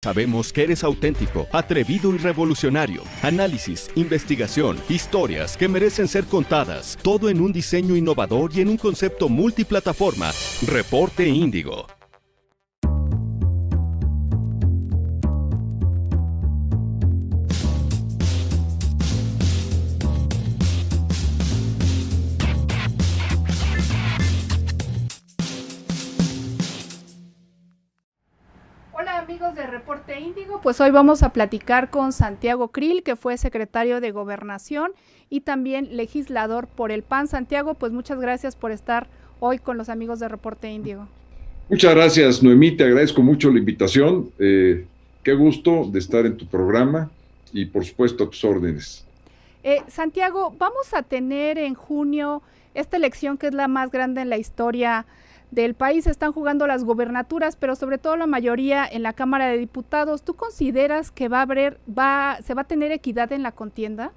Sabemos que eres auténtico, atrevido y revolucionario. Análisis, investigación, historias que merecen ser contadas. Todo en un diseño innovador y en un concepto multiplataforma. Reporte Índigo. Amigos de Reporte Índigo, pues hoy vamos a platicar con Santiago Krill, que fue secretario de Gobernación y también legislador por el PAN. Santiago, pues muchas gracias por estar hoy con los amigos de Reporte Índigo. Muchas gracias, Noemí, te agradezco mucho la invitación. Qué gusto de estar en tu programa y por supuesto a tus órdenes. Santiago, vamos a tener en junio esta elección que es la más grande en la historia del país. Están jugando las gobernaturas, pero sobre todo la mayoría en la Cámara de Diputados. ¿Tú consideras que se va a tener equidad en la contienda?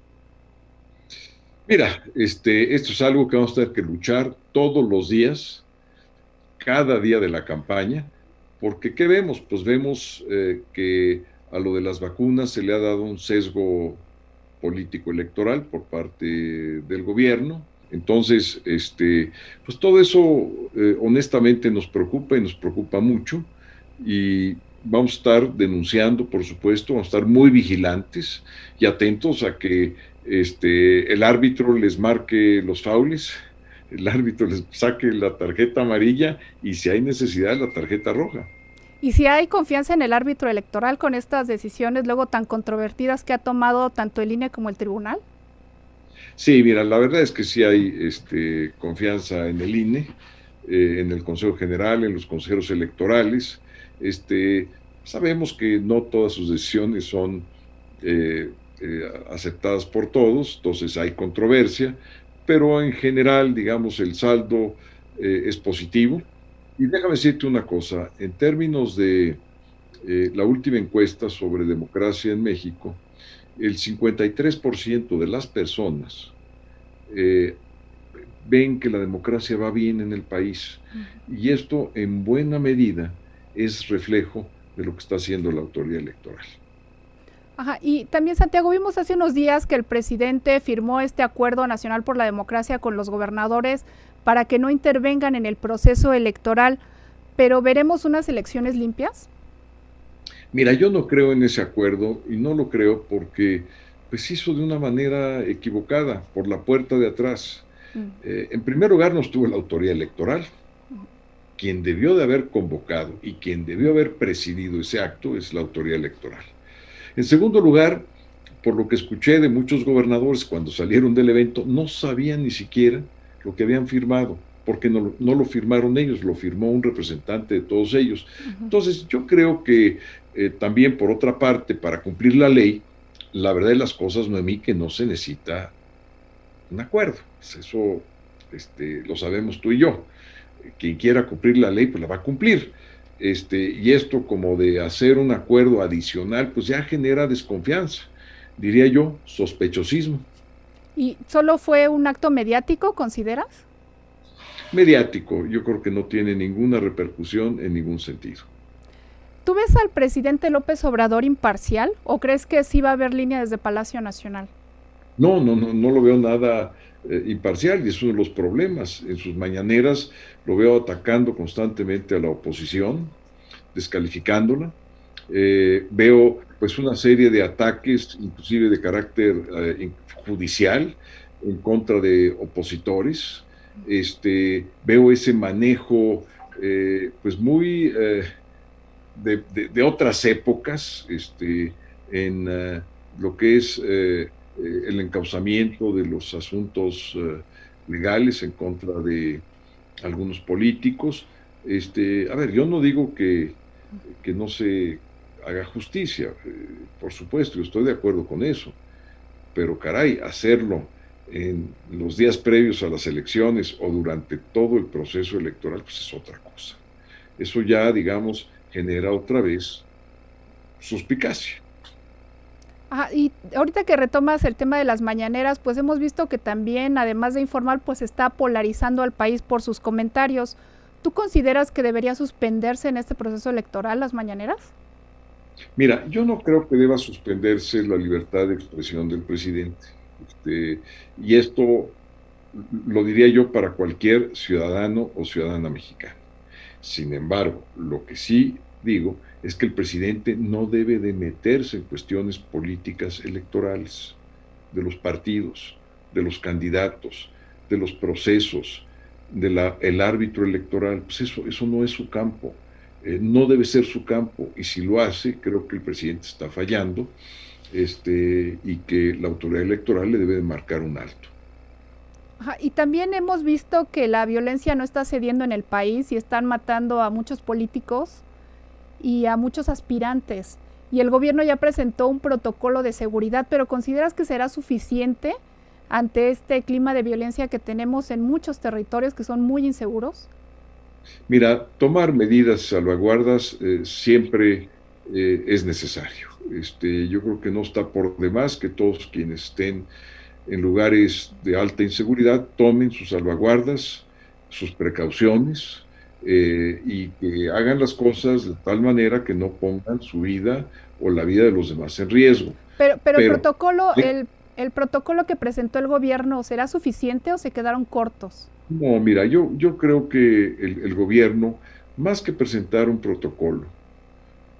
Mira, esto es algo que vamos a tener que luchar todos los días, cada día de la campaña, porque ¿qué vemos? Pues vemos que a lo de las vacunas se le ha dado un sesgo político electoral por parte del gobierno. Entonces, pues todo eso honestamente nos preocupa y nos preocupa mucho, y vamos a estar denunciando, por supuesto, vamos a estar muy vigilantes y atentos a que el árbitro les marque los faules, el árbitro les saque la tarjeta amarilla y, si hay necesidad, la tarjeta roja. Y si hay confianza en el árbitro electoral con estas decisiones luego tan controvertidas que ha tomado tanto el INE como el tribunal. Sí, mira, la verdad es que sí hay confianza en el INE, en el Consejo General, en los consejeros electorales. Sabemos que no todas sus decisiones son aceptadas por todos, entonces hay controversia, pero en general, digamos, el saldo es positivo. Y déjame decirte una cosa, en términos de la última encuesta sobre democracia en México, el 53% de las personas ven que la democracia va bien en el país, y esto en buena medida es reflejo de lo que está haciendo la autoridad electoral. Ajá, y también, Santiago, vimos hace unos días que el presidente firmó este Acuerdo Nacional por la Democracia con los gobernadores para que no intervengan en el proceso electoral, pero ¿veremos unas elecciones limpias? Mira, yo no creo en ese acuerdo, y no lo creo porque pues hizo de una manera equivocada, por la puerta de atrás. En primer lugar, no estuvo la autoridad electoral. Quien debió de haber convocado y quien debió haber presidido ese acto es la autoridad electoral. En segundo lugar, por lo que escuché de muchos gobernadores cuando salieron del evento, no sabían ni siquiera lo que habían firmado, porque no lo firmaron ellos, lo firmó un representante de todos ellos. Entonces, yo creo que también, por otra parte, para cumplir la ley, la verdad de las cosas, Noemí, que no se necesita un acuerdo. Pues eso lo sabemos tú y yo. Quien quiera cumplir la ley, pues la va a cumplir. Y esto, como de hacer un acuerdo adicional, pues ya genera desconfianza, diría yo, sospechosismo. ¿Y solo fue un acto mediático, consideras? Mediático, yo creo que no tiene ninguna repercusión en ningún sentido. ¿Tú ves al presidente López Obrador imparcial o crees que sí va a haber línea desde Palacio Nacional? No lo veo nada imparcial, y es uno de los problemas. En sus mañaneras lo veo atacando constantemente a la oposición, descalificándola. Veo pues una serie de ataques, inclusive de carácter judicial, en contra de opositores. Veo ese manejo pues muy de otras épocas, en lo que es el encauzamiento de los asuntos legales en contra de algunos políticos. A ver, yo no digo que no se haga justicia, por supuesto, yo estoy de acuerdo con eso, pero caray, hacerlo en los días previos a las elecciones o durante todo el proceso electoral, pues es otra cosa. Eso ya, digamos, genera otra vez suspicacia. Y ahorita que retomas el tema de las mañaneras, pues hemos visto que también, además de informar, pues está polarizando al país por sus comentarios. ¿Tú consideras que debería suspenderse en este proceso electoral las mañaneras? Mira, yo no creo que deba suspenderse la libertad de expresión del presidente. Este, y esto lo diría yo para cualquier ciudadano o ciudadana mexicana. Sin embargo, lo que sí digo es que el presidente no debe de meterse en cuestiones políticas electorales de los partidos, de los candidatos, de los procesos, el árbitro electoral. Pues eso no es su campo, no debe ser su campo, y si lo hace, creo que el presidente está fallando, y que la autoridad electoral le debe de marcar un alto. Ajá, y también hemos visto que la violencia no está cediendo en el país y están matando a muchos políticos y a muchos aspirantes. Y el gobierno ya presentó un protocolo de seguridad, pero ¿consideras que será suficiente ante este clima de violencia que tenemos en muchos territorios que son muy inseguros? Mira, tomar medidas salvaguardas siempre es necesario. Yo creo que no está por demás que todos quienes estén en lugares de alta inseguridad tomen sus salvaguardas, sus precauciones, y que hagan las cosas de tal manera que no pongan su vida o la vida de los demás en riesgo. Pero Pero el protocolo que presentó el gobierno, ¿será suficiente o se quedaron cortos? no, mira, yo creo que el gobierno, más que presentar un protocolo,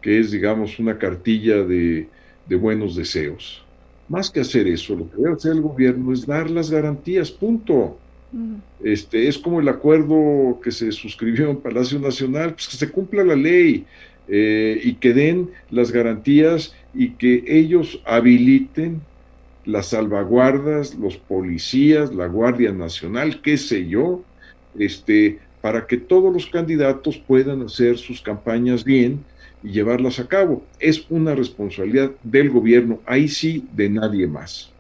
que es, digamos, una cartilla de buenos deseos, más que hacer eso, lo que debe hacer el gobierno es dar las garantías, punto. Mm. Es como el acuerdo que se suscribió en Palacio Nacional, pues que se cumpla la ley, y que den las garantías y que ellos habiliten las salvaguardas, los policías, la Guardia Nacional, qué sé yo, para que todos los candidatos puedan hacer sus campañas bien y llevarlas a cabo. Es una responsabilidad del gobierno, ahí sí, de nadie más.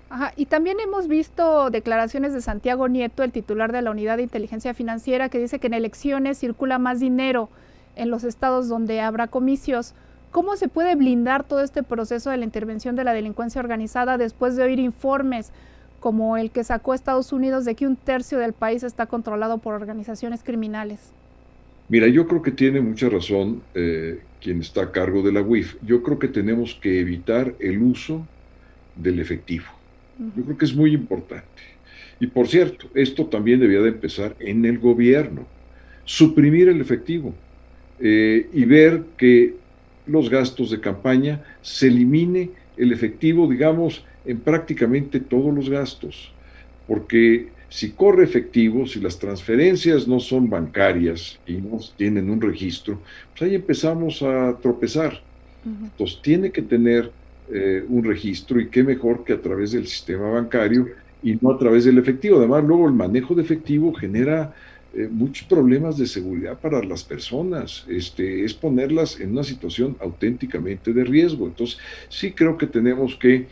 Ajá, y también hemos visto declaraciones de Santiago Nieto, el titular de la Unidad de Inteligencia Financiera, que dice que en elecciones circula más dinero en los estados donde habrá comicios. ¿Cómo se puede blindar todo este proceso de la intervención de la delincuencia organizada después de oír informes como el que sacó Estados Unidos de que 1/3 del país está controlado por organizaciones criminales? Mira, yo creo que tiene mucha razón quien está a cargo de la UIF. Yo creo que tenemos que evitar el uso del efectivo. Yo creo que es muy importante. Y por cierto, esto también debía de empezar en el gobierno. Suprimir el efectivo, y ver que los gastos de campaña se elimine el efectivo, digamos, en prácticamente todos los gastos. Porque si corre efectivo, si las transferencias no son bancarias y no tienen un registro, pues ahí empezamos a tropezar. Entonces tiene que tener un registro, y qué mejor que a través del sistema bancario y no a través del efectivo. Además, luego el manejo de efectivo genera muchos problemas de seguridad para las personas, es ponerlas en una situación auténticamente de riesgo. Entonces, sí creo que tenemos que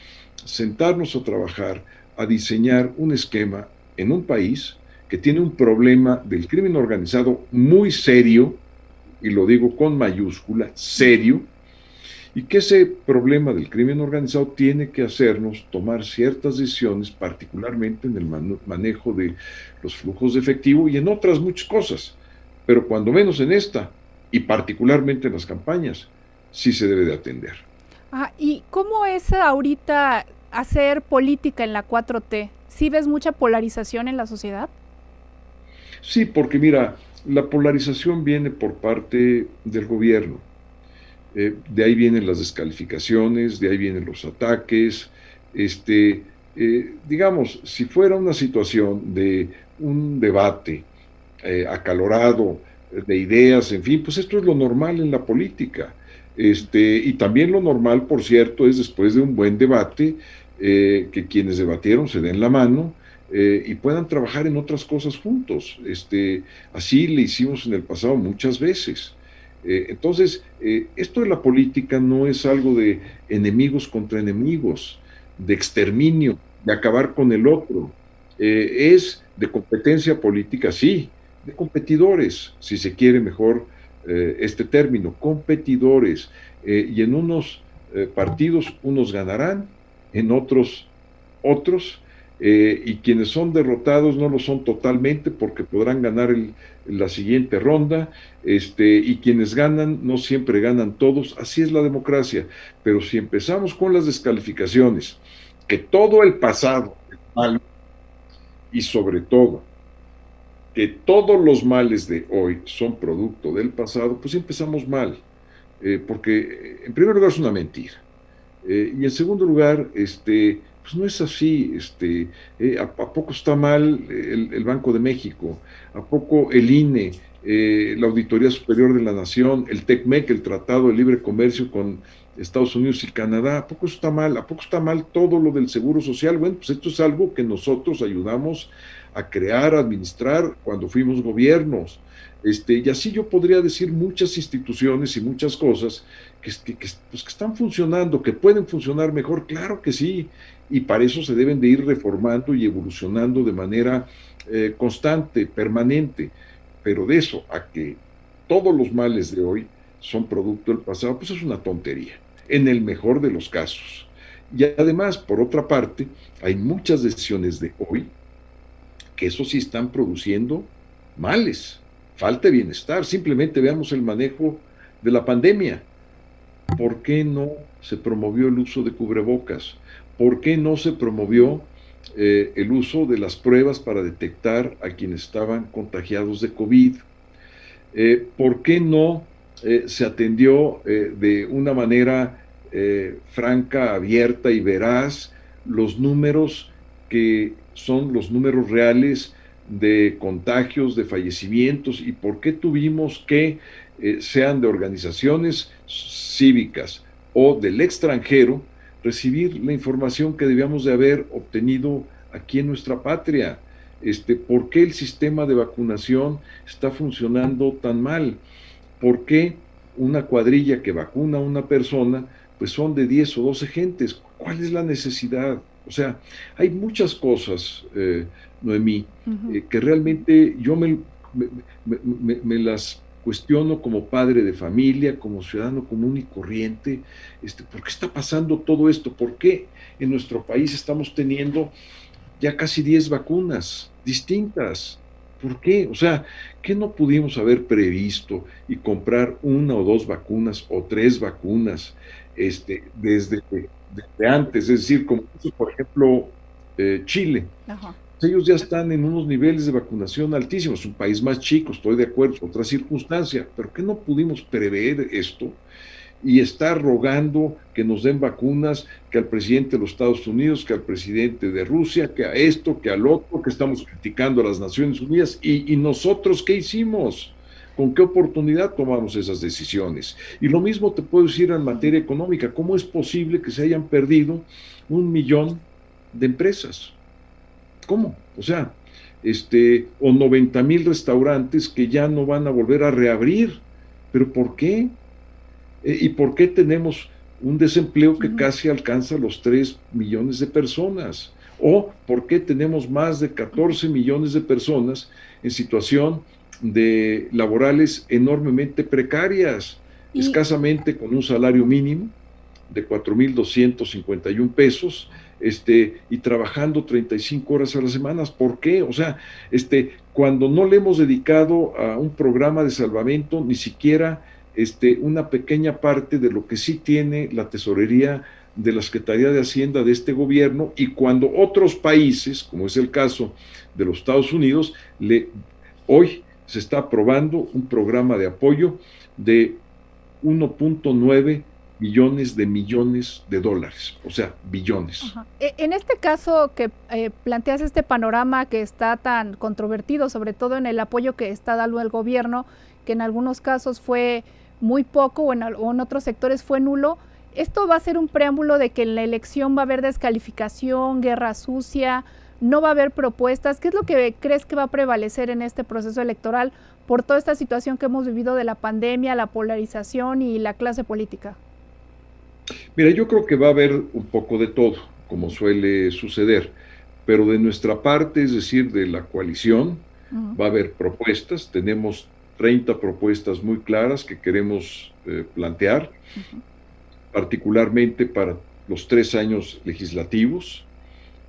sentarnos a trabajar, a diseñar un esquema en un país que tiene un problema del crimen organizado muy serio, y lo digo con mayúscula, serio, y que ese problema del crimen organizado tiene que hacernos tomar ciertas decisiones, particularmente en el manejo de los flujos de efectivo y en otras muchas cosas, pero cuando menos en esta, y particularmente en las campañas, sí se debe de atender. Ah, ¿y cómo es ahorita hacer política en la 4T? ¿Sí ves mucha polarización en la sociedad? Sí, porque mira, la polarización viene por parte del gobierno. De ahí vienen las descalificaciones, de ahí vienen los ataques. Digamos, si fuera una situación de un debate acalorado, de ideas, en fin, pues esto es lo normal en la política. Y también lo normal, por cierto, es después de un buen debate, que quienes debatieron se den la mano, y puedan trabajar en otras cosas juntos. Así le hicimos en el pasado muchas veces. Entonces, esto de la política no es algo de enemigos contra enemigos, de exterminio, de acabar con el otro. Es de competencia política, sí, de competidores, si se quiere mejor este término, competidores. Y en unos partidos unos ganarán, en otros, y quienes son derrotados no lo son totalmente porque podrán ganar la siguiente ronda, y quienes ganan no siempre ganan todos, así es la democracia. Pero si empezamos con las descalificaciones, que todo el pasado es malo, y sobre todo que todos los males de hoy son producto del pasado, pues empezamos mal, porque en primer lugar es una mentira, y en segundo lugar, pues no es así. ¿A poco está mal el Banco de México? ¿A poco el INE, la Auditoría Superior de la Nación, el TECMEC, el Tratado de Libre Comercio con Estados Unidos y Canadá? ¿A poco está mal? ¿A poco está mal todo lo del Seguro Social? Bueno, pues esto es algo que nosotros ayudamos a crear, a administrar cuando fuimos gobiernos. Y así yo podría decir muchas instituciones y muchas cosas pues que están funcionando, que pueden funcionar mejor, claro que sí, y para eso se deben de ir reformando y evolucionando de manera constante, permanente, pero de eso a que todos los males de hoy son producto del pasado, pues es una tontería, en el mejor de los casos. Y además, por otra parte, hay muchas decisiones de hoy que eso sí están produciendo males, falta de bienestar. Simplemente veamos el manejo de la pandemia. ¿Por qué no se promovió el uso de cubrebocas? ¿Por qué no se promovió el uso de las pruebas para detectar a quienes estaban contagiados de COVID? ¿Por qué no se atendió de una manera franca, abierta y veraz los números que son los números reales de contagios, de fallecimientos? ¿Y por qué tuvimos que, sean de organizaciones cívicas o del extranjero, recibir la información que debíamos de haber obtenido aquí en nuestra patria? ¿Por qué el sistema de vacunación está funcionando tan mal? ¿Por qué una cuadrilla que vacuna a una persona, pues son de 10 o 12 gentes? ¿Cuál es la necesidad? O sea, hay muchas cosas, Noemí, que realmente yo me las cuestiono como padre de familia, como ciudadano común y corriente. ¿Por qué está pasando todo esto? ¿Por qué en nuestro país estamos teniendo ya casi 10 vacunas distintas? ¿Por qué? O sea, ¿qué no pudimos haber previsto y comprar 1 o 2 vacunas o 3 vacunas desde antes? Es decir, como por ejemplo Chile. Ajá. Ellos ya están en unos niveles de vacunación altísimos, es un país más chico, estoy de acuerdo, es otra circunstancia, pero ¿qué no pudimos prever esto y estar rogando que nos den vacunas, que al presidente de los Estados Unidos, que al presidente de Rusia, que a esto, que al otro, que estamos criticando a las Naciones Unidas? ¿Y nosotros qué hicimos? ¿Con qué oportunidad tomamos esas decisiones? Y lo mismo te puedo decir en materia económica. ¿Cómo es posible que se hayan perdido 1 millón de empresas? ¿Cómo? O sea, o 90,000 restaurantes que ya no van a volver a reabrir. ¿Pero por qué? ¿Y por qué tenemos un desempleo que casi alcanza los 3 millones de personas? ¿O por qué tenemos más de 14 millones de personas en situación de laborales enormemente precarias, escasamente con un salario mínimo de 4,251 pesos, y trabajando 35 horas a la semana? ¿Por qué? O sea, cuando no le hemos dedicado a un programa de salvamento ni siquiera una pequeña parte de lo que sí tiene la tesorería de la Secretaría de Hacienda de este gobierno, y cuando otros países, como es el caso de los Estados Unidos, hoy se está aprobando un programa de apoyo de 1.9 millones de dólares, o sea, billones. Ajá. En este caso que planteas este panorama que está tan controvertido, sobre todo en el apoyo que está dando el gobierno, que en algunos casos fue muy poco o en otros sectores fue nulo, ¿esto va a ser un preámbulo de que en la elección va a haber descalificación, guerra sucia, no va a haber propuestas? ¿Qué es lo que crees que va a prevalecer en este proceso electoral por toda esta situación que hemos vivido de la pandemia, la polarización y la clase política? Mira, yo creo que va a haber un poco de todo, como suele suceder, pero de nuestra parte, es decir, de la coalición, va a haber propuestas. Tenemos 30 propuestas muy claras que queremos plantear, particularmente para los 3 años legislativos.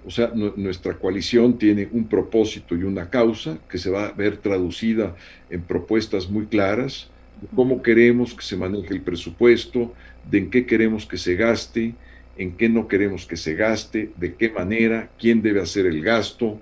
O sea, nuestra coalición tiene un propósito y una causa que se va a ver traducida en propuestas muy claras de cómo queremos que se maneje el presupuesto, de en qué queremos que se gaste, en qué no queremos que se gaste, de qué manera, quién debe hacer el gasto,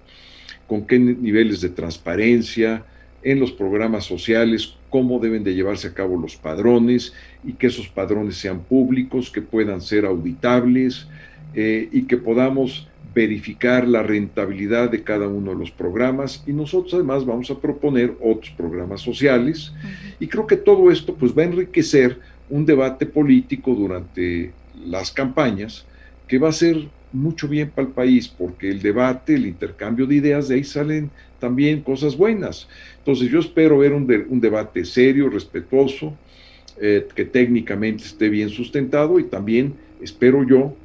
con qué niveles de transparencia en los programas sociales, cómo deben de llevarse a cabo los padrones y que esos padrones sean públicos, que puedan ser auditables y que podamos verificar la rentabilidad de cada uno de los programas, y nosotros además vamos a proponer otros programas sociales, y creo que todo esto pues va a enriquecer un debate político durante las campañas que va a ser mucho bien para el país, porque el debate, el intercambio de ideas, de ahí salen también cosas buenas. Entonces yo espero ver un debate serio, respetuoso, que técnicamente esté bien sustentado, y también espero yo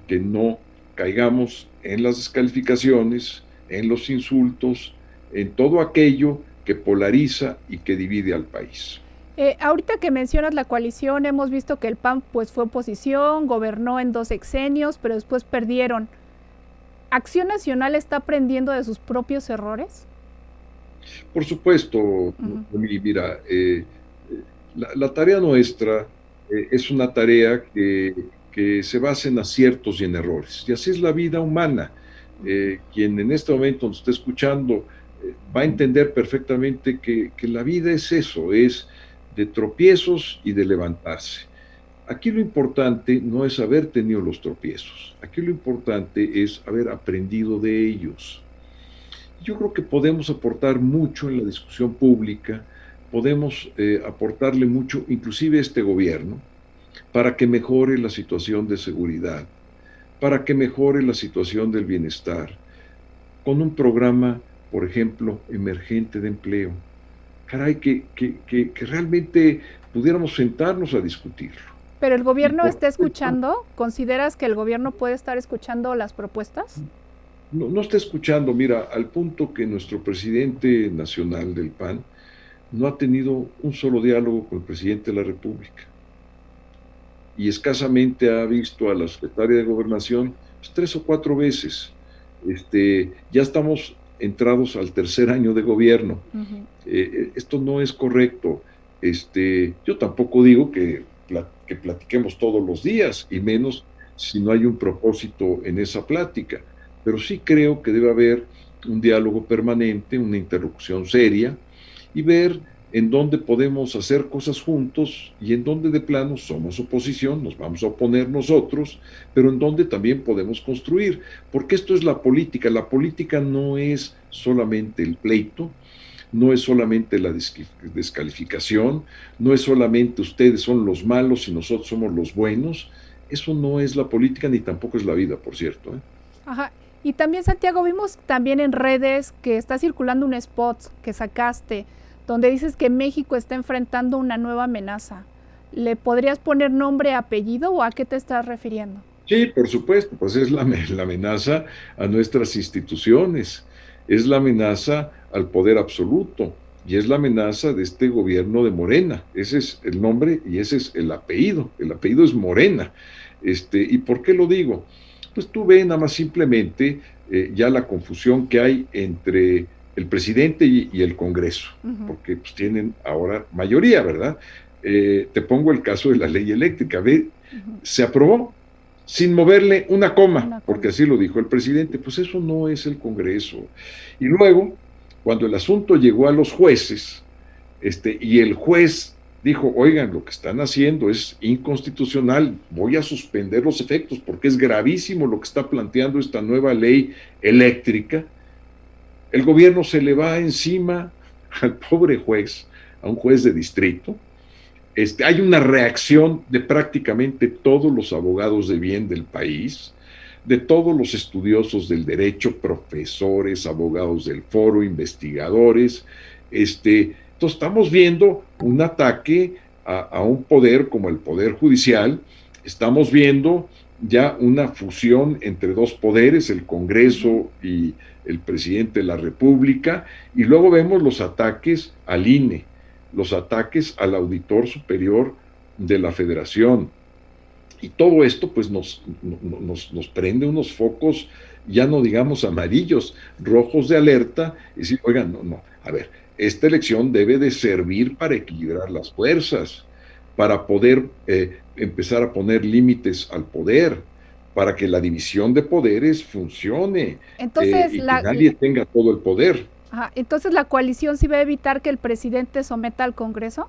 que no caigamos en las descalificaciones, en los insultos, en todo aquello que polariza y que divide al país. Ahorita que mencionas la coalición, hemos visto que el PAN pues fue oposición, gobernó en 2 sexenios, pero después perdieron. ¿Acción Nacional está aprendiendo de sus propios errores? Por supuesto, mira, la tarea nuestra es una tarea que se basa en aciertos y en errores, y así es la vida humana. Quien en este momento nos está escuchando va a entender perfectamente que la vida es eso, es de tropiezos y de levantarse. Aquí lo importante no es haber tenido los tropiezos, aquí lo importante es haber aprendido de ellos. Yo creo que podemos aportar mucho en la discusión pública, podemos aportarle mucho, inclusive a este gobierno, para que mejore la situación de seguridad, para que mejore la situación del bienestar, con un programa, por ejemplo, emergente de empleo. Caray, que realmente pudiéramos sentarnos a discutirlo. ¿Pero el gobierno está escuchando? ¿Consideras que el gobierno puede estar escuchando las propuestas? No está escuchando, mira, al punto que nuestro presidente nacional del PAN no ha tenido un solo diálogo con el presidente de la República. Y escasamente ha visto a la secretaria de Gobernación pues, 3 o 4 veces. Ya estamos entrados al 3er año de gobierno. Esto no es correcto. Yo tampoco digo que platiquemos todos los días, y menos si no hay un propósito en esa plática, pero sí creo que debe haber un diálogo permanente, una interlocución seria, y ver en dónde podemos hacer cosas juntos y en dónde de plano somos oposición, nos vamos a oponer nosotros, pero en dónde también podemos construir, porque esto es la política no es solamente el pleito, no es solamente la descalificación, no es solamente ustedes son los malos y nosotros somos los buenos. Eso no es la política ni tampoco es la vida, por cierto. Ajá. Y también, Santiago, vimos también en redes que está circulando un spot que sacaste donde dices que México está enfrentando una nueva amenaza. ¿Le podrías poner nombre, apellido o a qué te estás refiriendo? Sí, por supuesto, pues es la amenaza a nuestras instituciones, es la amenaza al poder absoluto y es la amenaza de este gobierno de Morena. Ese es el nombre y ese es el apellido es Morena. ¿Y por qué lo digo? Pues tú ves nada más simplemente ya la confusión que hay entre el presidente y el Congreso, porque pues tienen ahora mayoría, ¿verdad? Te pongo el caso de la ley eléctrica, se aprobó sin moverle una coma, porque así lo dijo el presidente. Pues eso no es el Congreso. Y luego, cuando el asunto llegó a los jueces, y el juez dijo, oigan, lo que están haciendo es inconstitucional, voy a suspender los efectos, porque es gravísimo lo que está planteando esta nueva ley eléctrica, el gobierno se le va encima al pobre juez, a un juez de distrito. Hay una reacción de prácticamente todos los abogados de bien del país, de todos los estudiosos del derecho, profesores, abogados del foro, investigadores. Entonces estamos viendo un ataque a un poder como el Poder Judicial, estamos viendo ya una fusión entre 2 poderes, el Congreso y el presidente de la República, y luego vemos los ataques al INE, los ataques al auditor superior de la Federación, Y todo esto pues nos prende unos focos, ya no digamos amarillos, rojos de alerta, y decir, oigan, a ver, esta elección debe de servir para equilibrar las fuerzas, para poder empezar a poner límites al poder, para que la división de poderes funcione, Entonces, y que nadie tenga todo el poder. Entonces, ¿la coalición sí va a evitar que el presidente someta al Congreso?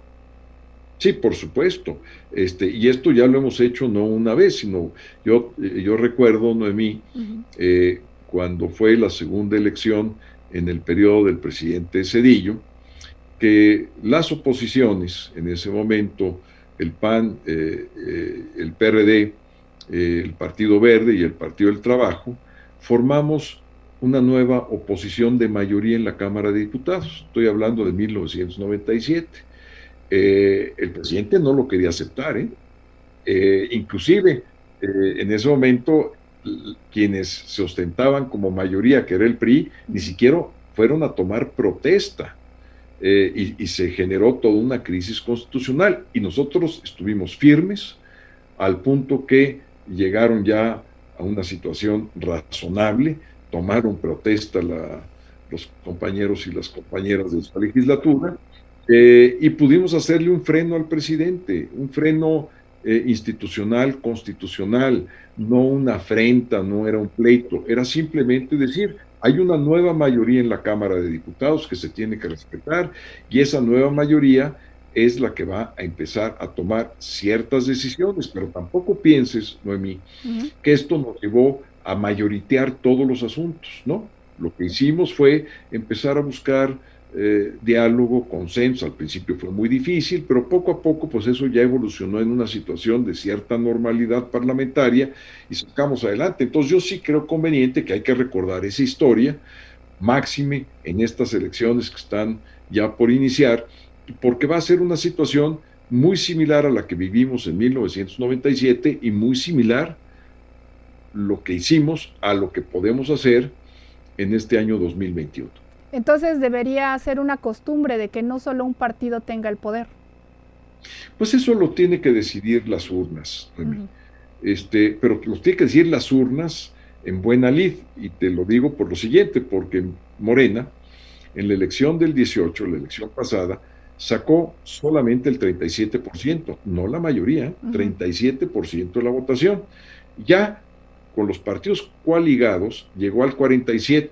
Sí, por supuesto. Y esto ya lo hemos hecho no una vez, sino yo recuerdo, Noemí, cuando fue la segunda elección en el periodo del presidente Zedillo, que las oposiciones, en ese momento, el PAN, el PRD, el Partido Verde y el Partido del Trabajo, formamos una nueva oposición de mayoría en la Cámara de Diputados. Estoy hablando de 1997. El presidente no lo quería aceptar, inclusive en ese momento quienes se ostentaban como mayoría, que era el PRI, ni siquiera fueron a tomar protesta, y se generó toda una crisis constitucional, y nosotros estuvimos firmes al punto que llegaron ya a una situación razonable, tomaron protesta los compañeros y las compañeras de esta legislatura, y pudimos hacerle un freno al presidente, un freno institucional, constitucional, no una afrenta, no era un pleito, era simplemente decir, hay una nueva mayoría en la Cámara de Diputados que se tiene que respetar, y esa nueva mayoría es la que va a empezar a tomar ciertas decisiones, pero tampoco pienses, Noemí, que esto nos llevó a mayoritear todos los asuntos, ¿no? Lo que hicimos fue empezar a buscar diálogo, consenso. Al principio fue muy difícil, pero poco a poco pues eso ya evolucionó en una situación de cierta normalidad parlamentaria y sacamos adelante. Entonces yo sí creo conveniente que hay que recordar esa historia, máxime en estas elecciones que están ya por iniciar, porque va a ser una situación muy similar a la que vivimos en 1997 y muy similar lo que hicimos a lo que podemos hacer en este año 2021. Entonces debería ser una costumbre de que no solo un partido tenga el poder. Pues eso lo tiene que decidir las urnas, pero lo tiene que decidir las urnas en buena lid, y te lo digo por lo siguiente, porque Morena, en la elección del 18, la elección pasada, sacó solamente el 37%, no la mayoría, 37% de la votación. Ya con los partidos coaligados llegó al 47%,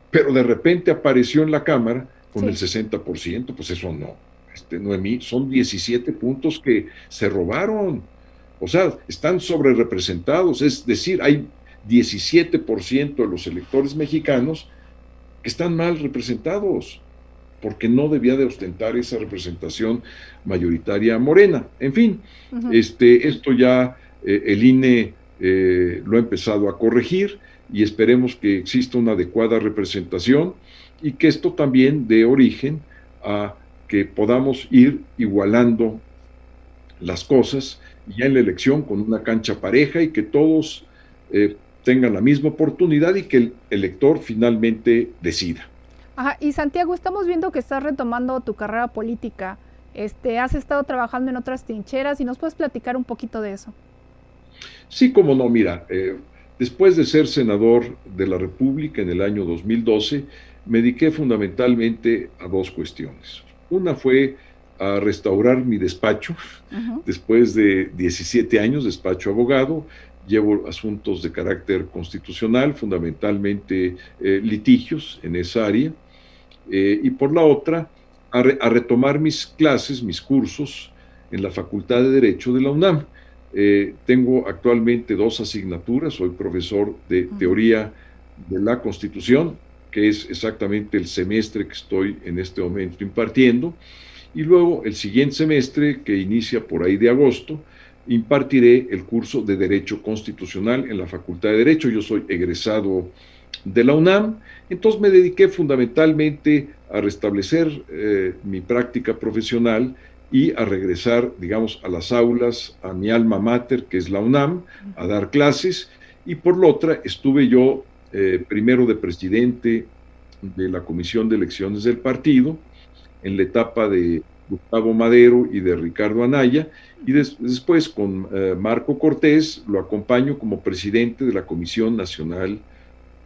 pero de repente apareció en la Cámara con el 60%, pues eso no, Noemí, son 17 puntos que se robaron, o sea, están sobre representados, es decir, hay 17% de los electores mexicanos que están mal representados, porque no debía de ostentar esa representación mayoritaria morena. En fin, esto ya el INE lo ha empezado a corregir, y esperemos que exista una adecuada representación y que esto también dé origen a que podamos ir igualando las cosas ya en la elección con una cancha pareja, y que todos tengan la misma oportunidad y que el elector finalmente decida. Y Santiago, estamos viendo que estás retomando tu carrera política. Has estado trabajando en otras trincheras y nos puedes platicar un poquito de eso. Sí, cómo no, mira, después de ser senador de la República en el año 2012, me dediqué fundamentalmente a dos cuestiones. Una fue a restaurar mi despacho. Después de 17 años, despacho abogado, llevo asuntos de carácter constitucional, fundamentalmente litigios en esa área, y por la otra, a retomar mis clases, mis cursos en la Facultad de Derecho de la UNAM. Tengo actualmente 2 asignaturas, soy profesor de Teoría de la Constitución, que es exactamente el semestre que estoy en este momento impartiendo, y luego el siguiente semestre, que inicia por ahí de agosto, impartiré el curso de Derecho Constitucional en la Facultad de Derecho. Yo soy egresado de la UNAM, entonces me dediqué fundamentalmente a restablecer mi práctica profesional y a regresar, digamos, a las aulas, a mi alma mater, que es la UNAM, a dar clases, y por la otra estuve yo primero de presidente de la Comisión de Elecciones del partido, en la etapa de Gustavo Madero y de Ricardo Anaya, y después con Marco Cortés lo acompaño como presidente de la Comisión Nacional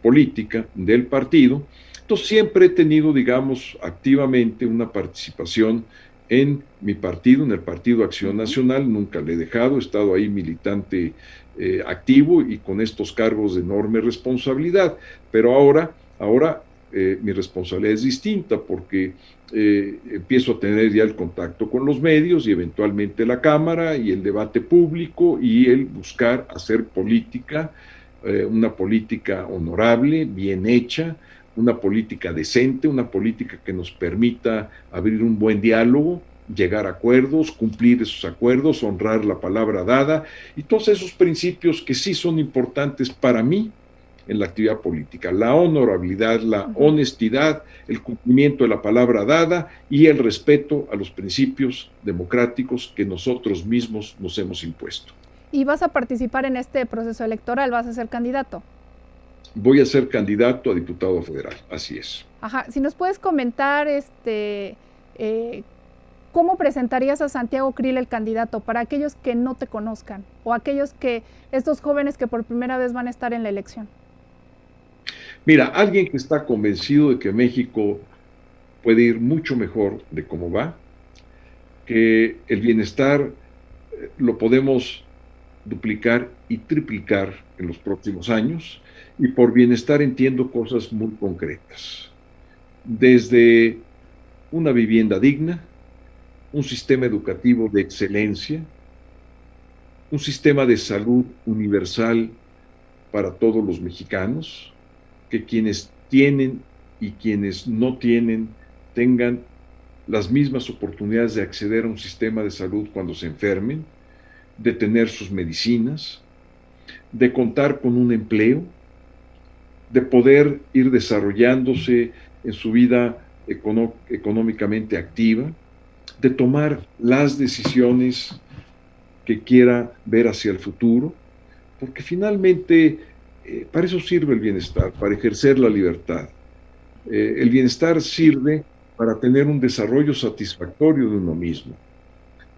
Política del partido. Entonces siempre he tenido, digamos, activamente una participación en mi partido, en el Partido Acción Nacional, nunca le he dejado, he estado ahí militante activo y con estos cargos de enorme responsabilidad, pero ahora mi responsabilidad es distinta porque empiezo a tener ya el contacto con los medios y eventualmente la Cámara y el debate público y el buscar hacer política, una política honorable, bien hecha, una política decente, una política que nos permita abrir un buen diálogo, llegar a acuerdos, cumplir esos acuerdos, honrar la palabra dada y todos esos principios que sí son importantes para mí en la actividad política, la honorabilidad, la honestidad, el cumplimiento de la palabra dada y el respeto a los principios democráticos que nosotros mismos nos hemos impuesto. ¿Y vas a participar en este proceso electoral? ¿Vas a ser candidato? Voy a ser candidato a diputado federal, así es. Ajá, si nos puedes comentar ¿cómo presentarías a Santiago Krill el candidato para aquellos que no te conozcan o estos jóvenes que por primera vez van a estar en la elección? Mira, alguien que está convencido de que México puede ir mucho mejor de cómo va, que el bienestar lo podemos duplicar y triplicar en los próximos años, y por bienestar entiendo cosas muy concretas, desde una vivienda digna, un sistema educativo de excelencia, un sistema de salud universal para todos los mexicanos, que quienes tienen y quienes no tienen tengan las mismas oportunidades de acceder a un sistema de salud cuando se enfermen, de tener sus medicinas, de contar con un empleo, de poder ir desarrollándose en su vida económicamente activa, de tomar las decisiones que quiera ver hacia el futuro, porque finalmente para eso sirve el bienestar, para ejercer la libertad. El bienestar sirve para tener un desarrollo satisfactorio de uno mismo,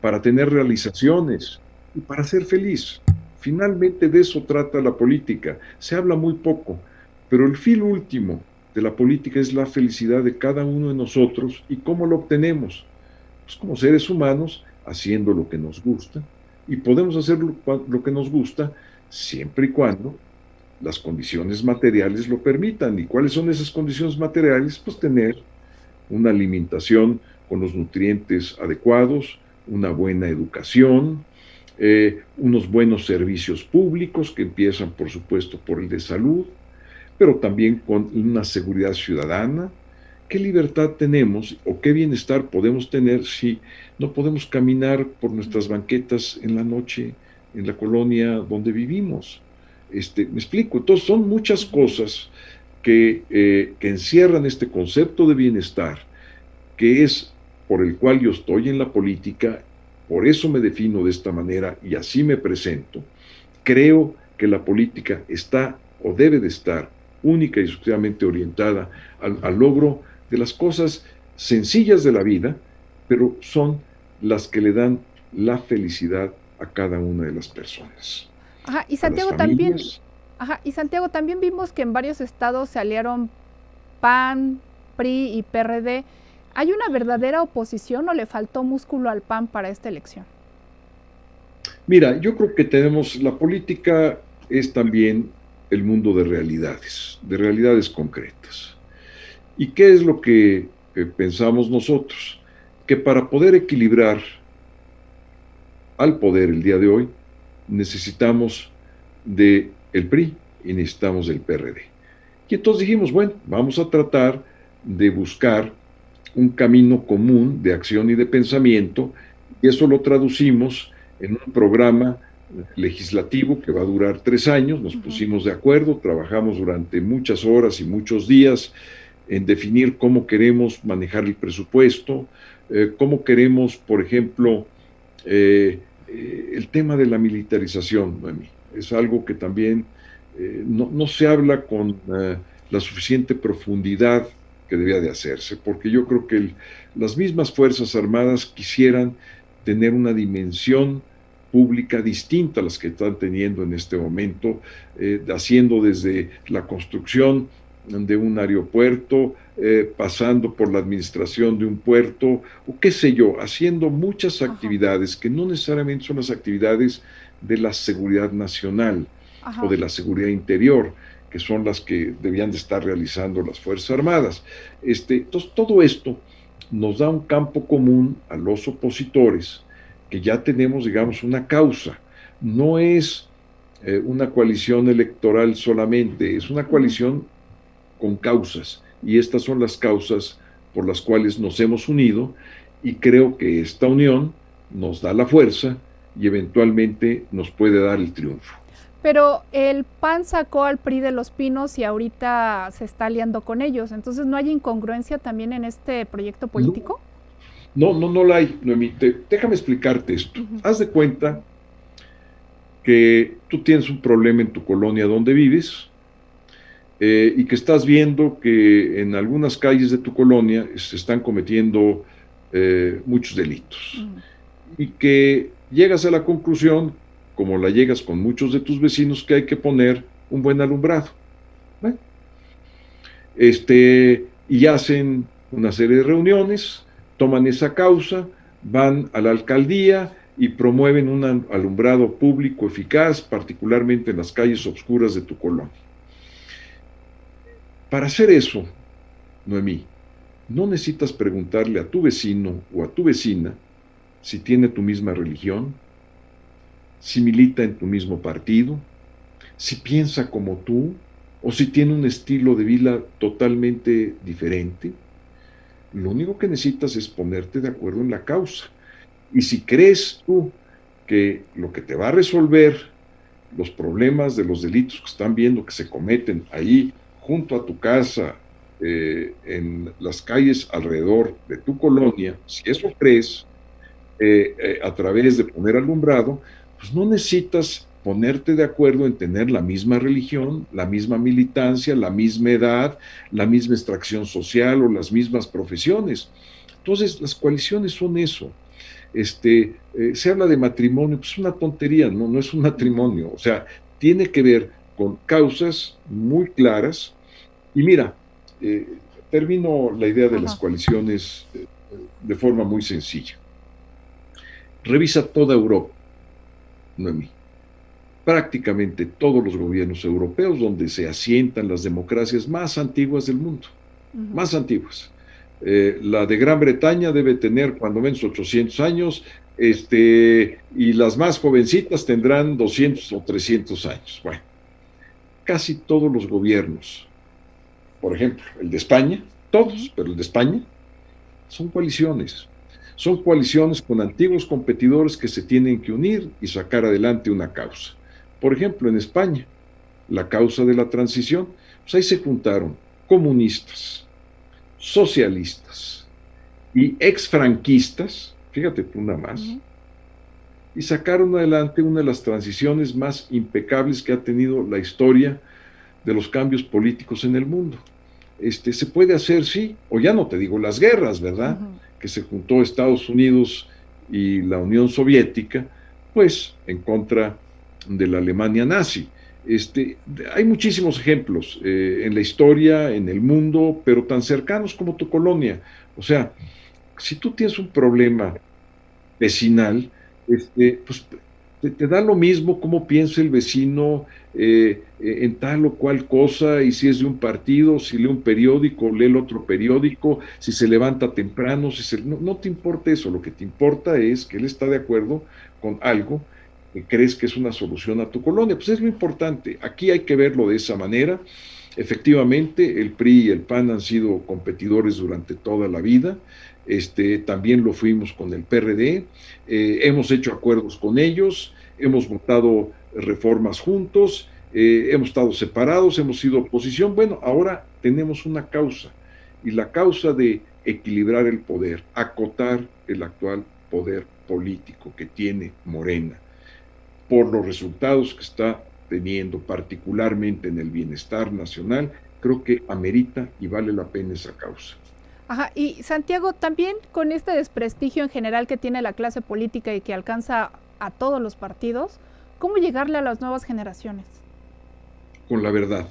para tener realizaciones y para ser feliz. Finalmente de eso trata la política. Se habla muy poco, pero el fin último de la política es la felicidad de cada uno de nosotros. ¿Y cómo lo obtenemos? Pues como seres humanos, haciendo lo que nos gusta, y podemos hacer lo que nos gusta siempre y cuando las condiciones materiales lo permitan. ¿Y cuáles son esas condiciones materiales? Pues tener una alimentación con los nutrientes adecuados, una buena educación, unos buenos servicios públicos que empiezan, por supuesto, por el de salud, pero también con una seguridad ciudadana. ¿Qué libertad tenemos o qué bienestar podemos tener si no podemos caminar por nuestras banquetas en la noche en la colonia donde vivimos? Me explico. Entonces son muchas cosas que encierran este concepto de bienestar, que es por el cual yo estoy en la política, por eso me defino de esta manera y así me presento. Creo que la política está o debe de estar única y exclusivamente orientada al logro de las cosas sencillas de la vida, pero son las que le dan la felicidad a cada una de las personas. Ajá, y Santiago también vimos que en varios estados se aliaron PAN, PRI y PRD. ¿Hay una verdadera oposición o le faltó músculo al PAN para esta elección? Mira, yo creo que la política es también el mundo de realidades concretas. ¿Y qué es lo que pensamos nosotros? Que para poder equilibrar al poder el día de hoy, necesitamos del PRI y necesitamos del PRD. Y entonces dijimos, bueno, vamos a tratar de buscar un camino común de acción y de pensamiento, y eso lo traducimos en un programa legislativo que va a durar 3 años. Nos pusimos de acuerdo, trabajamos durante muchas horas y muchos días en definir cómo queremos manejar el presupuesto, cómo queremos, por ejemplo, el tema de la militarización, Noemí. Es algo que también no se habla con la suficiente profundidad que debía de hacerse, porque yo creo que las mismas Fuerzas Armadas quisieran tener una dimensión pública distinta a las que están teniendo en este momento, haciendo desde la construcción de un aeropuerto, pasando por la administración de un puerto, o qué sé yo, haciendo muchas actividades que no necesariamente son las actividades de la seguridad nacional o de la seguridad interior, que son las que debían de estar realizando las Fuerzas Armadas. Entonces, todo esto nos da un campo común a los opositores, que ya tenemos, digamos, una causa. No es una coalición electoral solamente, es una coalición con causas, y estas son las causas por las cuales nos hemos unido, y creo que esta unión nos da la fuerza y eventualmente nos puede dar el triunfo. Pero el PAN sacó al PRI de Los Pinos y ahorita se está aliando con ellos, entonces ¿no hay incongruencia también en este proyecto político? No la hay, Noemí. Déjame explicarte esto. Haz de cuenta que tú tienes un problema en tu colonia donde vives, y que estás viendo que en algunas calles de tu colonia se están cometiendo muchos delitos, y que llegas a la conclusión, como la llegas con muchos de tus vecinos, que hay que poner un buen alumbrado. ¿Bueno? Y hacen una serie de reuniones, toman esa causa, van a la alcaldía y promueven un alumbrado público eficaz, particularmente en las calles oscuras de tu colonia. Para hacer eso, Noemí, no necesitas preguntarle a tu vecino o a tu vecina si tiene tu misma religión, si milita en tu mismo partido, si piensa como tú, o si tiene un estilo de vida totalmente diferente. Lo único que necesitas es ponerte de acuerdo en la causa. Y si crees tú que lo que te va a resolver los problemas de los delitos que están viendo que se cometen ahí junto a tu casa, en las calles alrededor de tu colonia, si eso crees, a través de poner alumbrado, pues no necesitas ponerte de acuerdo en tener la misma religión, la misma militancia, la misma edad, la misma extracción social o las mismas profesiones. Entonces, las coaliciones son eso. Se habla de matrimonio, pues es una tontería, no es un matrimonio. O sea, tiene que ver con causas muy claras. Y mira, termino la idea de las coaliciones de forma muy sencilla. Revisa toda Europa, Noemí. Prácticamente todos los gobiernos europeos donde se asientan las democracias más antiguas del mundo, más antiguas. La de Gran Bretaña debe tener cuando menos 800 años, y las más jovencitas tendrán 200 o 300 años. Bueno, casi todos los gobiernos, por ejemplo, el de España, todos, pero el de España, son coaliciones. Son coaliciones con antiguos competidores que se tienen que unir y sacar adelante una causa. Por ejemplo, en España, la causa de la transición, pues ahí se juntaron comunistas, socialistas y exfranquistas, fíjate tú nada más, y sacaron adelante una de las transiciones más impecables que ha tenido la historia de los cambios políticos en el mundo. Se puede hacer, sí, o ya no te digo las guerras, ¿verdad? Que se juntó Estados Unidos y la Unión Soviética, pues en contra de la Alemania nazi. Hay muchísimos ejemplos en la historia, en el mundo, pero tan cercanos como tu colonia. O sea, si tú tienes un problema vecinal, pues te da lo mismo cómo piensa el vecino en tal o cual cosa, y si es de un partido, si lee un periódico, lee el otro periódico, si se levanta temprano, no te importa eso. Lo que te importa es que él está de acuerdo con algo que crees que es una solución a tu colonia. Pues es lo importante. Aquí hay que verlo de esa manera. Efectivamente, el PRI y el PAN han sido competidores durante toda la vida. También lo fuimos con el PRD. Hemos hecho acuerdos con ellos, hemos votado reformas juntos, hemos estado separados, hemos sido oposición. Bueno, ahora tenemos una causa, y la causa de equilibrar el poder, acotar el actual poder político que tiene Morena, por los resultados que está teniendo, particularmente en el bienestar nacional, creo que amerita y vale la pena esa causa. Ajá, y Santiago, también con este desprestigio en general que tiene la clase política y que alcanza a todos los partidos, ¿cómo llegarle a las nuevas generaciones? Con la verdad.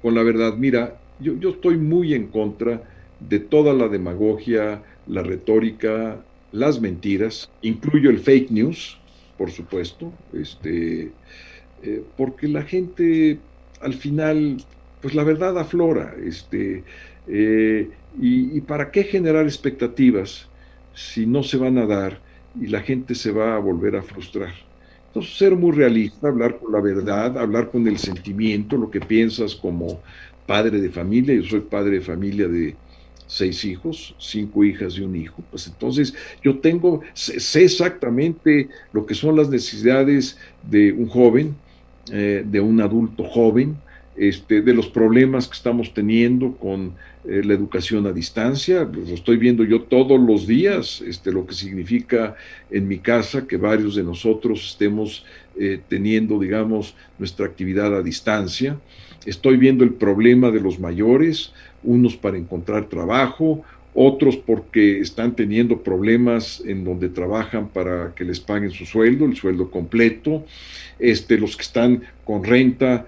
Con la verdad, mira, yo estoy muy en contra de toda la demagogia, la retórica, las mentiras, incluyo el fake news, por supuesto, porque la gente al final, pues la verdad aflora, y para qué generar expectativas si no se van a dar y la gente se va a volver a frustrar. Entonces, ser muy realista, hablar con la verdad, hablar con el sentimiento, lo que piensas como padre de familia. Yo soy padre de familia de 6 hijos, 5 hijas y un hijo. Pues entonces yo sé exactamente lo que son las necesidades de un joven, de un adulto joven, de los problemas que estamos teniendo con la educación a distancia. Pues lo estoy viendo yo todos los días, lo que significa en mi casa que varios de nosotros estemos teniendo, digamos, nuestra actividad a distancia. Estoy viendo el problema de los mayores, unos para encontrar trabajo, otros porque están teniendo problemas en donde trabajan para que les paguen su sueldo, el sueldo completo. Los que están con renta,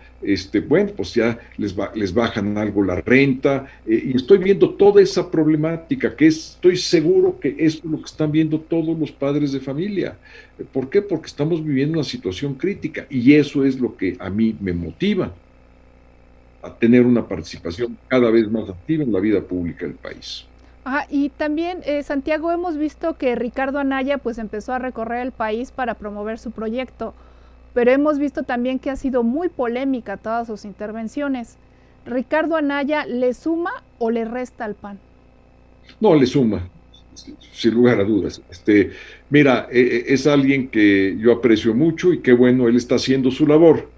bueno, pues ya les bajan algo la renta, y estoy viendo toda esa problemática estoy seguro que esto es lo que están viendo todos los padres de familia. ¿Por qué? Porque estamos viviendo una situación crítica y eso es lo que a mí me motiva a tener una participación cada vez más activa en la vida pública del país. Ajá, y también, Santiago, hemos visto que Ricardo Anaya pues empezó a recorrer el país para promover su proyecto, pero hemos visto también que ha sido muy polémica todas sus intervenciones. ¿Ricardo Anaya le suma o le resta al PAN? No, le suma, sin lugar a dudas. Mira, es alguien que yo aprecio mucho y qué bueno, él está haciendo su labor.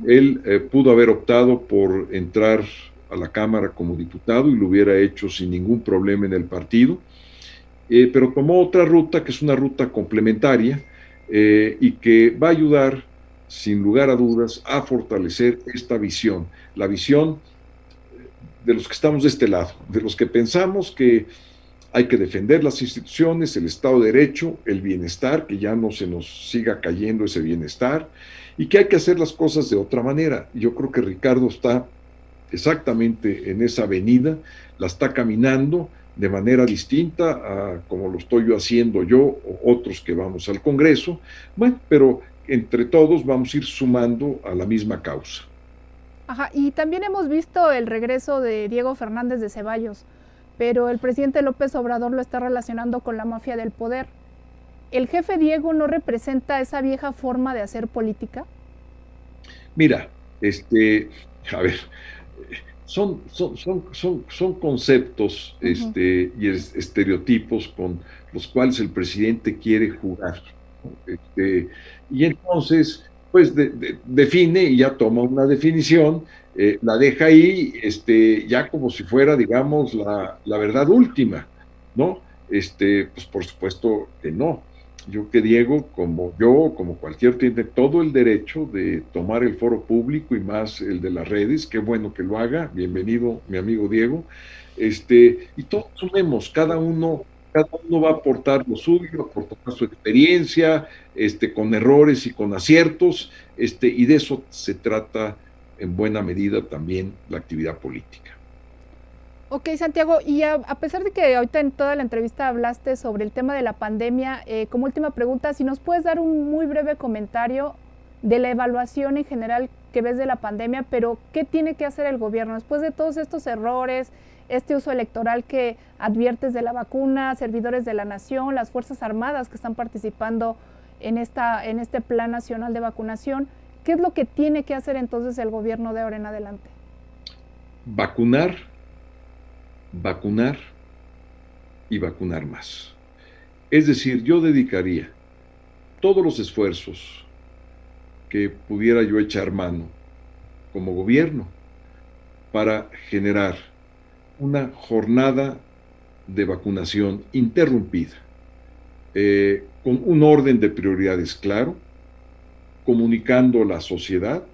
Él pudo haber optado por entrar a la Cámara como diputado y lo hubiera hecho sin ningún problema en el partido, pero tomó otra ruta que es una ruta complementaria y que va a ayudar, sin lugar a dudas, a fortalecer esta visión, la visión de los que estamos de este lado, de los que pensamos que hay que defender las instituciones, el Estado de Derecho, el bienestar, que ya no se nos siga cayendo ese bienestar, y que hay que hacer las cosas de otra manera. Yo creo que Ricardo está exactamente en esa avenida, la está caminando de manera distinta a como lo estoy yo haciendo yo o otros que vamos al Congreso, bueno, pero entre todos vamos a ir sumando a la misma causa. Ajá, y también hemos visto el regreso de Diego Fernández de Ceballos, pero el presidente López Obrador lo está relacionando con la mafia del poder. ¿El jefe Diego no representa esa vieja forma de hacer política? Mira, a ver, son conceptos y estereotipos con los cuales el presidente quiere jugar. Y entonces, pues define y ya toma una definición, la deja ahí, ya como si fuera, digamos, la verdad última, ¿no? Pues por supuesto que no. Yo que Diego, como cualquier, tiene todo el derecho de tomar el foro público y más el de las redes. Qué bueno que lo haga. Bienvenido, mi amigo Diego. Y todos sumemos, cada uno va a aportar lo suyo, aportar su experiencia, con errores y con aciertos, y de eso se trata en buena medida también la actividad política. Ok, Santiago, y a pesar de que ahorita en toda la entrevista hablaste sobre el tema de la pandemia, como última pregunta, si nos puedes dar un muy breve comentario de la evaluación en general que ves de la pandemia, pero ¿qué tiene que hacer el gobierno después de todos estos errores, este uso electoral que adviertes de la vacuna, servidores de la nación, las Fuerzas Armadas que están participando en este Plan Nacional de Vacunación? ¿Qué es lo que tiene que hacer entonces el gobierno de ahora en adelante? Vacunar y vacunar más. Es decir, yo dedicaría todos los esfuerzos que pudiera yo echar mano como gobierno para generar una jornada de vacunación interrumpida, con un orden de prioridades claro, comunicando a la sociedad,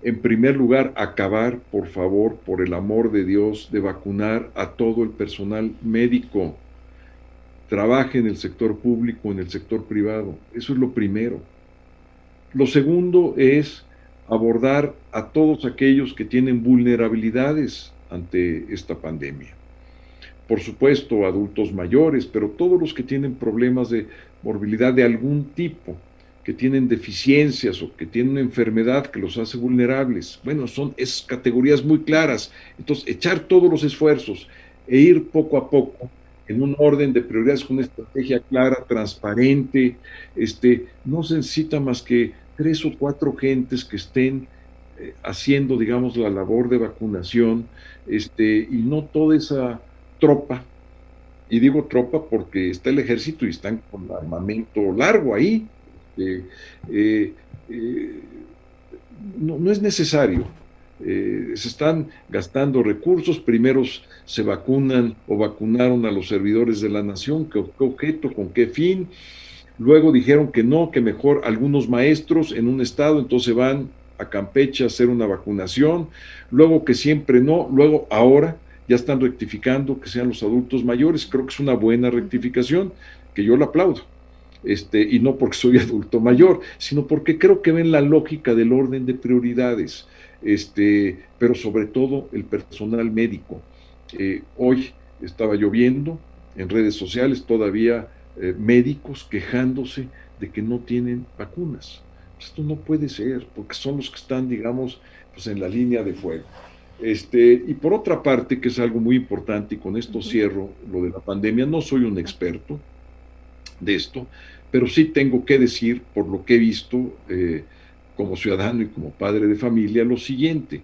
En primer lugar, acabar, por favor, por el amor de Dios, de vacunar a todo el personal médico. Trabaje en el sector público, en el sector privado. Eso es lo primero. Lo segundo es abordar a todos aquellos que tienen vulnerabilidades ante esta pandemia. Por supuesto, adultos mayores, pero todos los que tienen problemas de morbilidad de algún tipo, que tienen deficiencias o que tienen una enfermedad que los hace vulnerables. Bueno, son esas categorías muy claras. Entonces, echar todos los esfuerzos e ir poco a poco en un orden de prioridades con una estrategia clara, transparente. No se necesita más que 3 o 4 gentes que estén haciendo, digamos, la labor de vacunación, y no toda esa tropa. Y digo tropa porque está el ejército y están con armamento largo ahí. No es necesario. Se están gastando recursos. Primero se vacunan o vacunaron a los servidores de la nación. ¿Qué objeto? ¿Con qué fin? Luego dijeron que no, que mejor algunos maestros en un estado, entonces van a Campeche a hacer una vacunación. Luego que siempre no. Luego ahora ya están rectificando que sean los adultos mayores. Creo que es una buena rectificación, que yo la aplaudo. Y no porque soy adulto mayor, sino porque creo que ven la lógica del orden de prioridades, pero sobre todo el personal médico. Hoy estaba yo viendo en redes sociales todavía médicos quejándose de que no tienen vacunas. Esto no puede ser, porque son los que están, digamos, pues en la línea de fuego. Y por otra parte, que es algo muy importante, y con esto cierro lo de la pandemia, no soy un experto de esto, pero sí tengo que decir, por lo que he visto como ciudadano y como padre de familia, lo siguiente.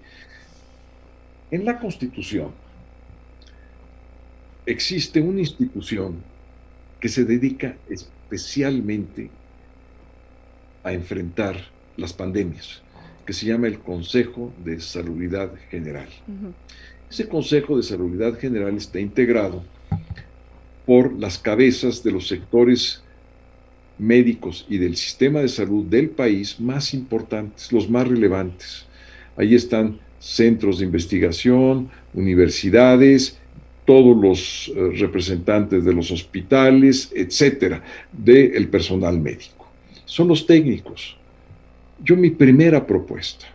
En la Constitución existe una institución que se dedica especialmente a enfrentar las pandemias, que se llama el Consejo de Salubridad General. Ese Consejo de Salubridad General está integrado por las cabezas de los sectores médicos y del sistema de salud del país más importantes, los más relevantes. Ahí están centros de investigación, universidades, todos los representantes de los hospitales, etcétera, del personal médico. Son los técnicos. Mi primera propuesta,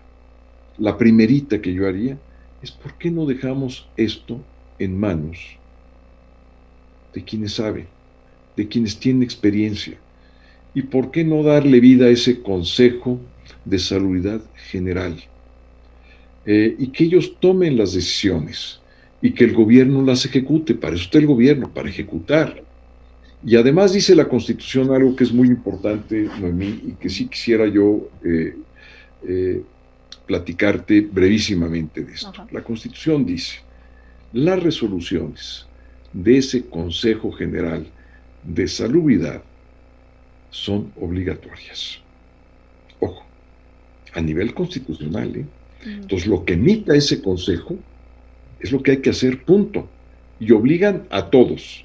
la primerita que yo haría, es ¿por qué no dejamos esto en manos de quienes saben, de quienes tienen experiencia? ¿Y por qué no darle vida a ese Consejo de Salubridad General? Y que ellos tomen las decisiones y que el gobierno las ejecute. Para eso está el gobierno, para ejecutar. Y además dice la Constitución algo que es muy importante, Noemí, y que sí quisiera yo platicarte brevísimamente de esto. La Constitución dice: las resoluciones de ese Consejo General de Salubridad son obligatorias. Ojo, a nivel constitucional, Entonces, lo que emita ese consejo es lo que hay que hacer, punto. Y obligan a todos.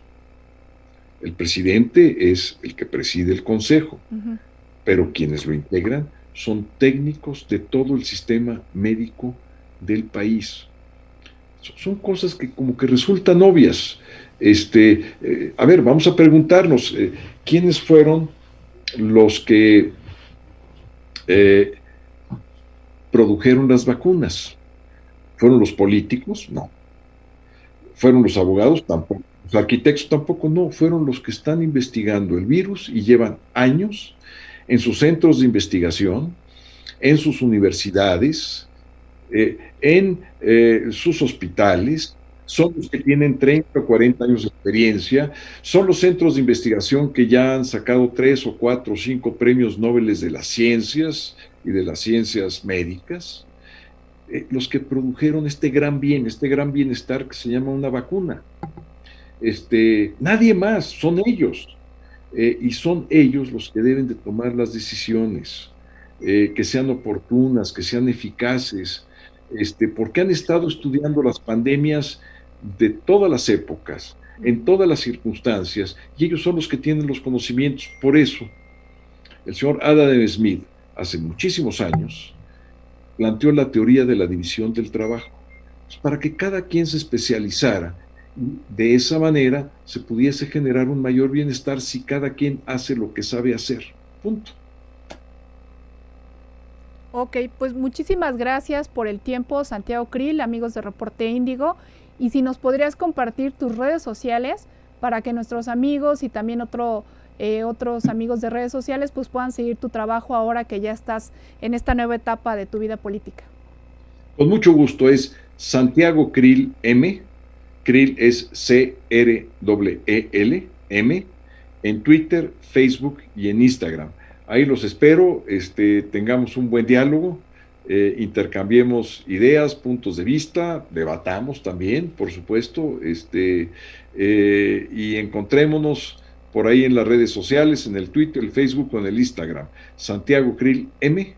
El presidente es el que preside el consejo, pero quienes lo integran son técnicos de todo el sistema médico del país. Son cosas que como que resultan obvias. A ver, vamos a preguntarnos, ¿quiénes fueron los que produjeron las vacunas? ¿Fueron los políticos? No. ¿Fueron los abogados? Tampoco. Los arquitectos tampoco, no. Fueron los que están investigando el virus y llevan años en sus centros de investigación, en sus universidades, en sus hospitales. Son los que tienen 30 o 40 años de experiencia, son los centros de investigación que ya han sacado 3 o 4 o 5 premios Nobel de las ciencias y de las ciencias médicas, los que produjeron este gran bienestar que se llama una vacuna. Nadie más, son ellos. Y son ellos los que deben de tomar las decisiones, que sean oportunas, que sean eficaces, porque han estado estudiando las pandemias de todas las épocas, en todas las circunstancias, y ellos son los que tienen los conocimientos. Por eso, el señor Adam Smith, hace muchísimos años, planteó la teoría de la división del trabajo, pues para que cada quien se especializara. De esa manera se pudiese generar un mayor bienestar si cada quien hace lo que sabe hacer. Punto. Ok, pues muchísimas gracias por el tiempo, Santiago Krill, amigos de Reporte Índigo. Y si nos podrías compartir tus redes sociales para que nuestros amigos y también otros amigos de redes sociales pues puedan seguir tu trabajo ahora que ya estás en esta nueva etapa de tu vida política. Con mucho gusto, es Santiago Krill M. Krill es C-R-E-L M, en Twitter, Facebook y en Instagram. Ahí los espero, tengamos un buen diálogo, intercambiemos ideas, puntos de vista, debatamos también, por supuesto, y encontrémonos por ahí en las redes sociales, en el Twitter, el Facebook o en el Instagram. Santiago Krill M,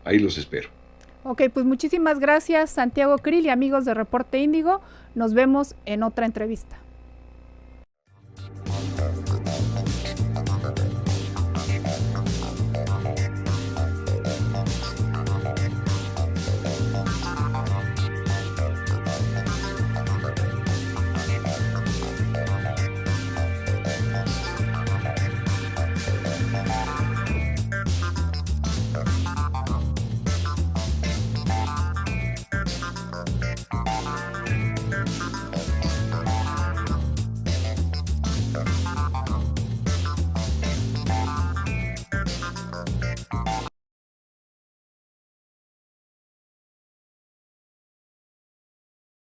ahí los espero. Ok, pues muchísimas gracias, Santiago Krill y amigos de Reporte Índigo. Nos vemos en otra entrevista.